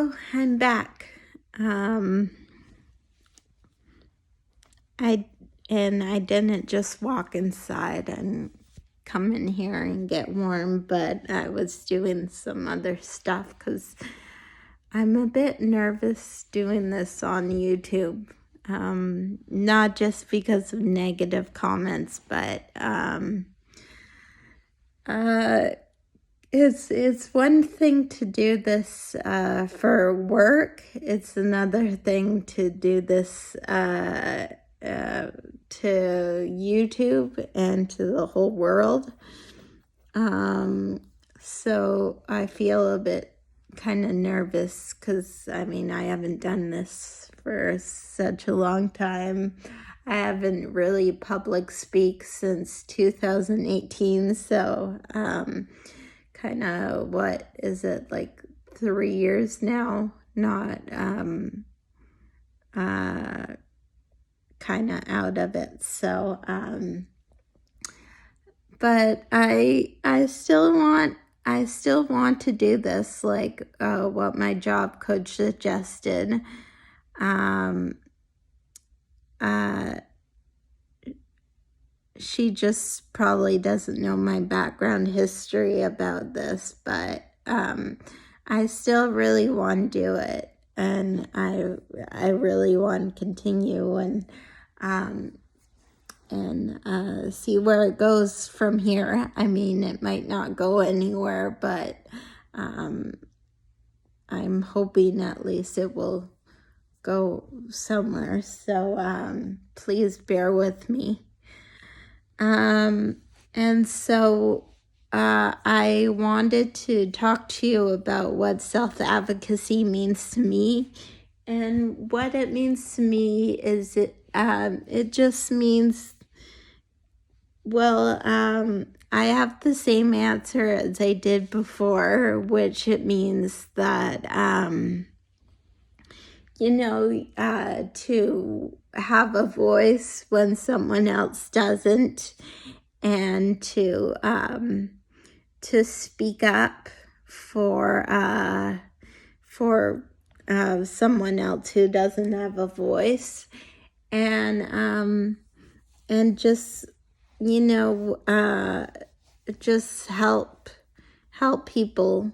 Hello, I'm back. I didn't just walk inside and come in here and get warm, but I was doing some other stuff because I'm a bit nervous doing this on YouTube. Not just because of negative comments, but it's one thing to do this for work. It's another thing to do this to YouTube and to the whole world. So I feel a bit kind of nervous because, I haven't done this for such a long time. I haven't really public speak since 2018, so kind of, what is it, like 3 years now, not kind of out of it. So but I still want to do this, like what my job coach suggested. She just probably doesn't know my background history about this, but I still really want to do it, and I really want to continue and see where it goes from here. It might not go anywhere, but I'm hoping at least it will go somewhere. So please bear with me. And so I wanted to talk to you about what self-advocacy means to me. And what it means to me is it just means, well, I have the same answer as I did before, which it means that, to have a voice when someone else doesn't, and to speak up for someone else who doesn't have a voice, and just just help people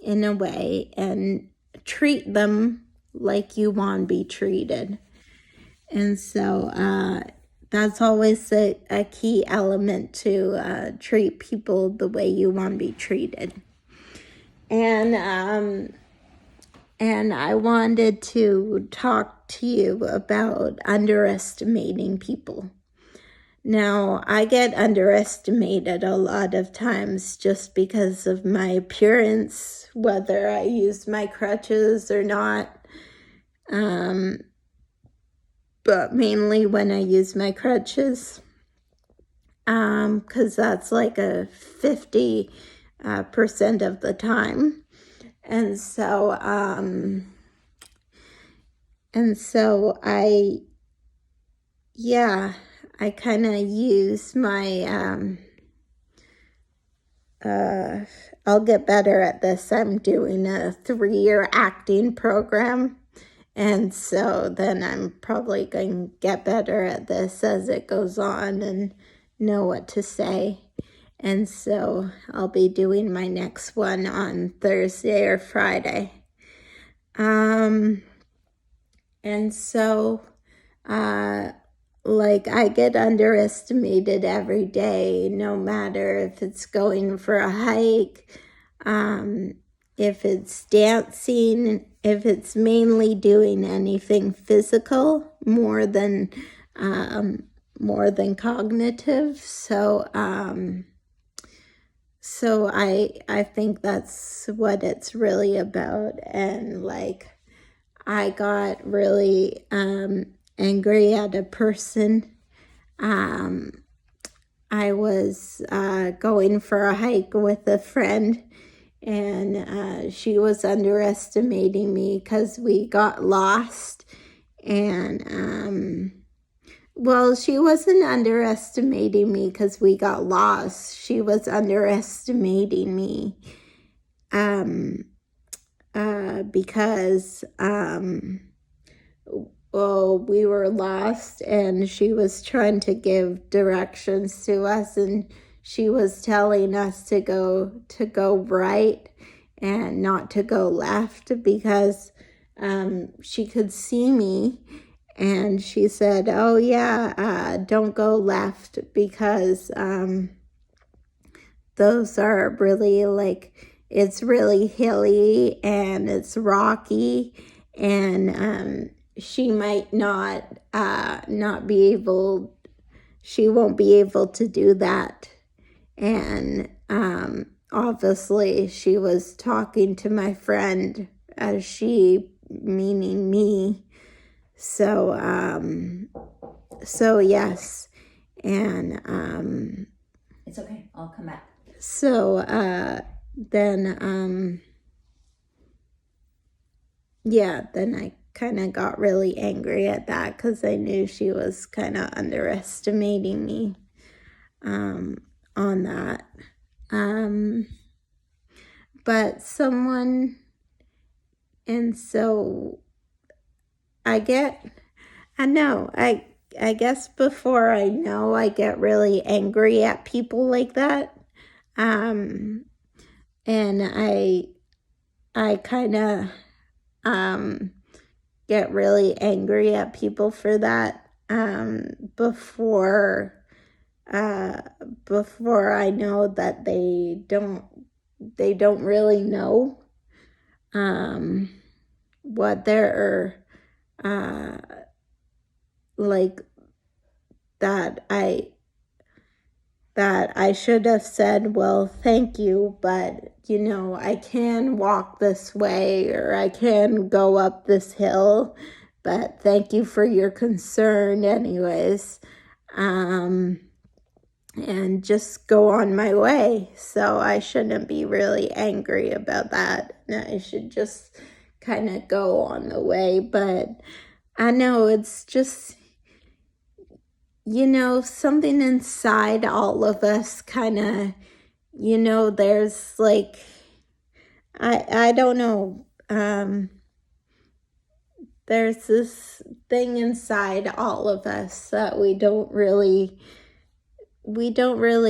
in a way, and treat them like you want to be treated. And so that's always a key element, to treat people the way you want to be treated. And I wanted to talk to you about underestimating people. Now, I get underestimated a lot of times just because of my appearance, whether I use my crutches or not. But mainly when I use my crutches, because that's like a 50% of the time. And so I kind of use my, I'll get better at this. I'm doing a 3-year acting program. And so then I'm probably going to get better at this as it goes on and know what to say. And so I'll be doing my next one on Thursday or Friday. And so, I get underestimated every day, no matter if it's going for a hike, if it's dancing, if it's mainly doing anything physical more than cognitive. So I think that's what it's really about. And I got really angry at a person. I was going for a hike with a friend, and she was underestimating me because we got lost. And she wasn't underestimating me because we got lost. She was underestimating me because we were lost, and she was trying to give directions to us, and she was telling us to go right and not to go left, because she could see me, and she said, oh yeah, don't go left, because those are really, like, it's really hilly and it's rocky, and she might not be able, she won't be able to do that. And obviously she was talking to my friend, she meaning me. So yes. And it's okay, I'll come back. So then I kind of got really angry at that, because I knew she was kind of underestimating me on that. But someone, and so I guess before I know, I get really angry at people like that. And I kind of get really angry at people for that before I know that they don't really know what they're like, that I should have said, well, thank you, but I can walk this way, or I can go up this hill, but thank you for your concern anyways, and just go on my way. So I shouldn't be really angry about that. I should just kind of go on the way. But I know it's just, something inside all of us kind of, there's like, I don't know, there's this thing inside all of us that we don't really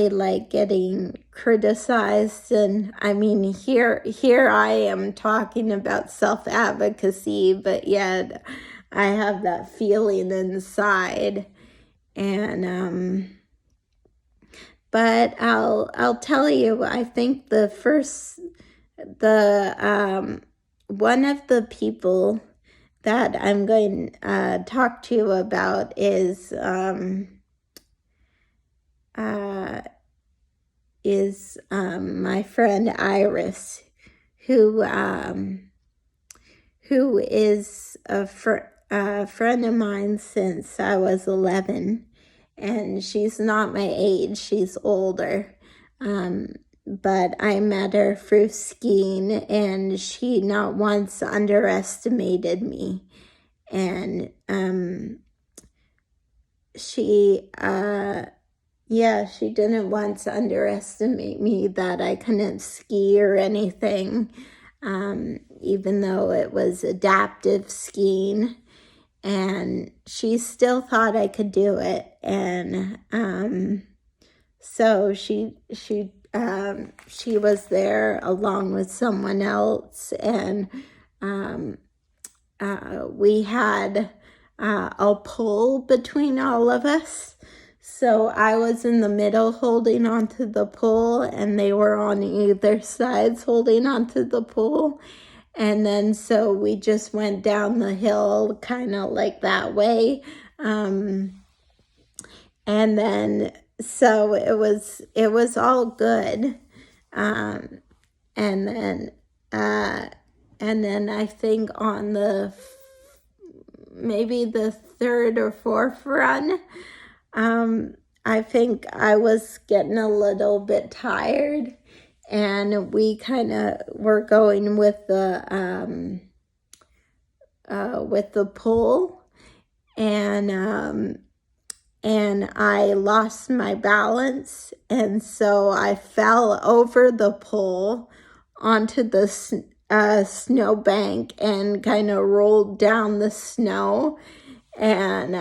like getting criticized. And I mean, here I am talking about self-advocacy, but yet I have that feeling inside. And but I'll tell you, I think one of the people that I'm going to talk to you about is my friend Iris, who is a friend of mine since I was 11, and she's not my age, she's older, but I met her through skiing, and she not once underestimated me, and she didn't once underestimate me that I couldn't ski or anything, even though it was adaptive skiing, and she still thought I could do it. And so she was there along with someone else, and we had a pole between all of us. So I was in the middle holding onto the pole, and they were on either sides holding onto the pole. And then so we just went down the hill kind of like that way. And then so it was all good. And then I think on maybe the third or fourth run, I think I was getting a little bit tired, and we kind of were going with the pull, and I lost my balance, and so I fell over the pole onto the snowbank and kind of rolled down the snow. And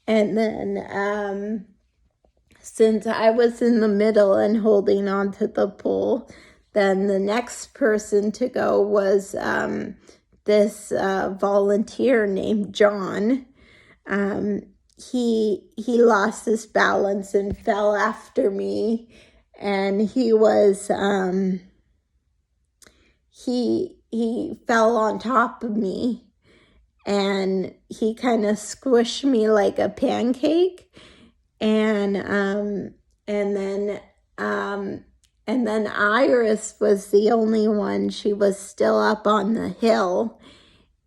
then since I was in the middle and holding onto the pole, then the next person to go was this volunteer named John. He lost his balance and fell after me, and he fell on top of me, and he kind of squished me like a pancake, and then Iris was the only one. She was still up on the hill,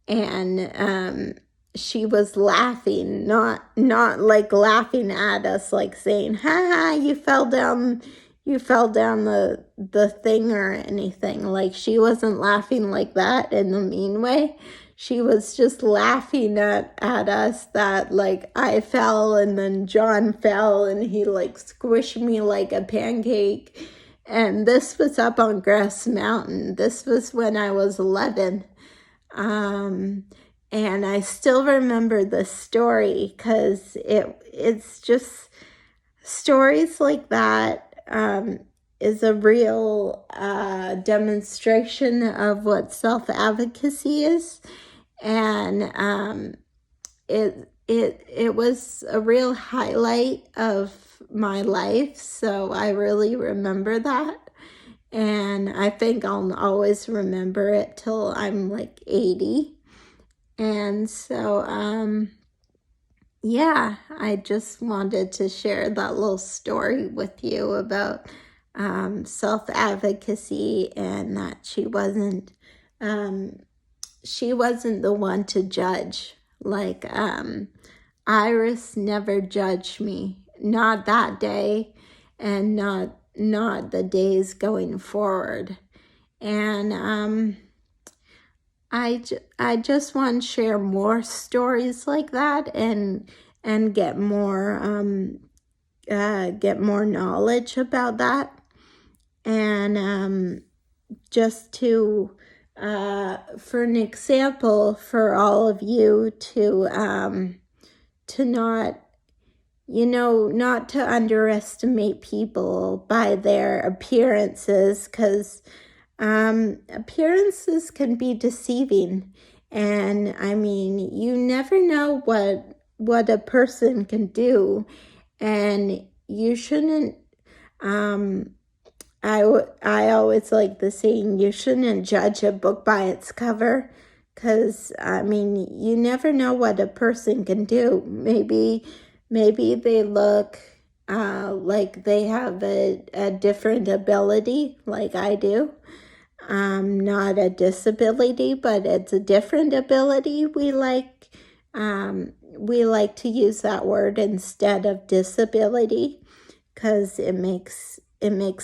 and she was laughing, not like laughing at us, like saying, "Ha ha, you fell down the thing," or anything. Like, she wasn't laughing like that in a mean way. She was just laughing at us that, like, I fell and then John fell and he like squished me like a pancake. And this was up on Grass Mountain. This was when I was 11. And I still remember the story because it's just stories like that is a real demonstration of what self-advocacy is. And it was a real highlight of my life, so I really remember that. And I think I'll always remember it till I'm like 80. And so, yeah, I just wanted to share that little story with you about self-advocacy, and that she wasn't the one to judge. Like, Iris never judged me, not that day, and not the days going forward. And I just want to share more stories like that, and get more knowledge about that, and just to for an example for all of you to not to underestimate people by their appearances, because appearances can be deceiving. And I mean, you never know what a person can do, and you shouldn't I always like the saying, you shouldn't judge a book by its cover, because I mean, you never know what a person can do. Maybe they look like they have a different ability, like I do. Not a disability, but it's a different ability. We like to use that word instead of disability, because it makes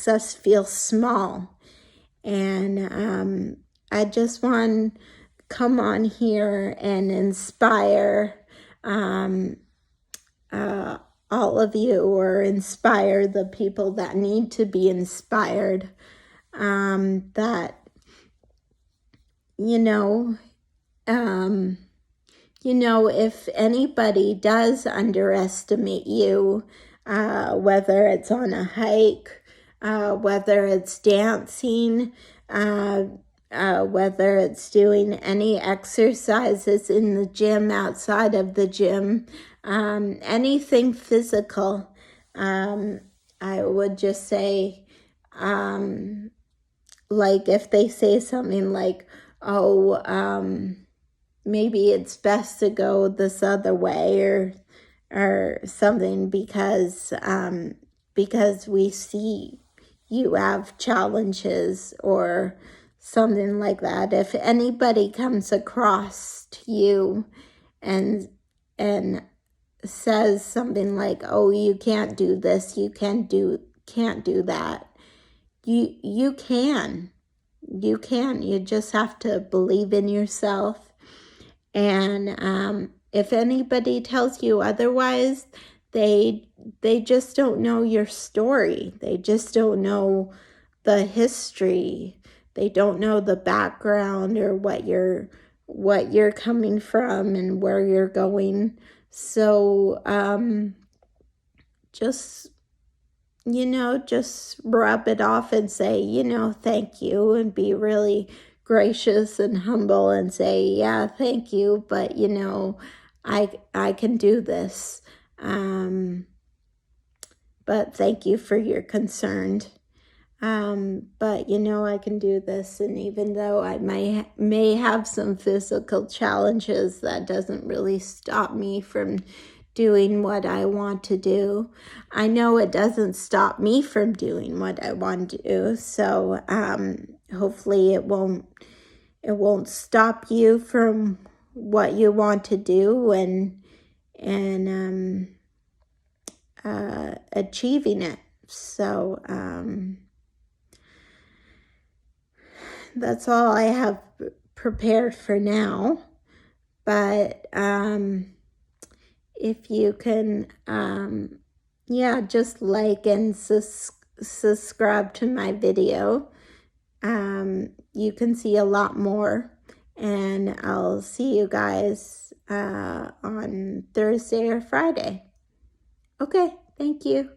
us feel small. And I just want to come on here and inspire all of you, or inspire the people that need to be inspired, that if anybody does underestimate you, whether it's on a hike, whether it's dancing, whether it's doing any exercises in the gym, outside of the gym, anything physical, I would just say, like if they say something like, maybe it's best to go this other way, or something, because we see you have challenges, or something like that. If anybody comes across to you and says something like, "Oh, you can't do this, you can't do that," you can. You just have to believe in yourself. And if anybody tells you otherwise, they just don't know your story. They just don't know the history. they don't know the background or what you're coming from and where you're going. So just just rub it off and say, thank you, and be really gracious and humble and say, yeah, thank you, but I can do this. But thank you for your concern. But I can do this, and even though I may have some physical challenges, that doesn't really stop me from doing what I want to do. I know it doesn't stop me from doing what I want to do, so hopefully it won't stop you from what you want to do and achieving it. So that's all I have prepared for now. But if you can, just like and subscribe to my video, you can see a lot more. And I'll see you guys on Thursday or Friday. Okay, thank you.